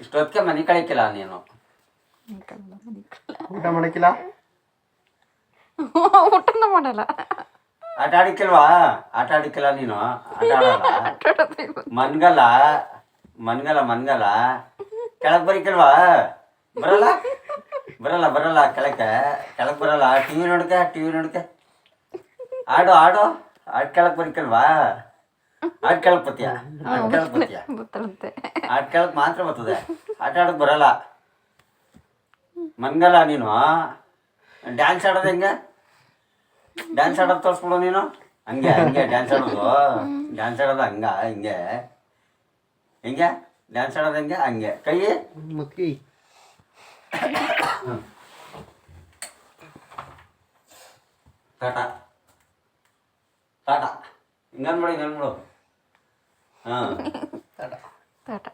ಇಷ್ಟೊತ್ತಿಗೆ ಮನೆ ಕಳಿಕಿಲ್ಲ ನೀನು. ಊಟ ಮಾಡಕ್ಕಿಲ್ಲ, ಊಟನ ಮಾಡಲ್ಲ. ಆಟ ಆಡಿಕ್ಕಿಲ್ವಾ? ಆಟ ಆಡಿಕ್ಕಿಲ್ಲ ನೀನು, ಆಟ ಆಡಲ್ಲ. ಮನ್ಗಲ್ಲ ಮನ್ಗಲ್ಲ ಮನ್ಗಲ್ಲ ಕೆಳಗೆ ಬರಿಕಿಲ್ವಾ? ಬರಲ್ಲ ಬರಲ್ಲ ಬರಲ್ಲ ಕೆಳಕ್ಕೆ ಬರಲ್ಲ. ಟಿವಿ ನೋಡ್ಕೆ ಆಡು ಆಡು ಆಡ್ ಕೆಳಗೆ ಬರಿಕಿಲ್ವಾ? ಆಡ್ ಕೆಳಗೆ ಬತ್ತೀಯ, ಆಡ್ ಕೆಳಗೆ ಮಾತ್ರ ಬರ್ತದೆ, ಆಟ ಆಡೋಕೆ ಬರಲ್ಲ. ಮನ್ಗಲ್ಲ ನೀನು. ಡ್ಯಾನ್ಸ್ ಆಡೋದು ಹೆಂಗೆ? ಡ್ಯಾನ್ಸ್ ಆಡೋದು ತೋರಿಸ್ಬಿಡು ನೀನು. ಹಂಗೆ ಡ್ಯಾನ್ಸ್ ಆಡೋದು ಹಿಂಗೆ ಡ್ಯಾನ್ಸ್ ಆಡೋದು ಹಂಗೆ ಕೈ ಮುತ್ಕಿ ಟಾಟಾ ಹಿಂಗನ್ಬಿಡು ಹಾಂ ಟಾಟಾ.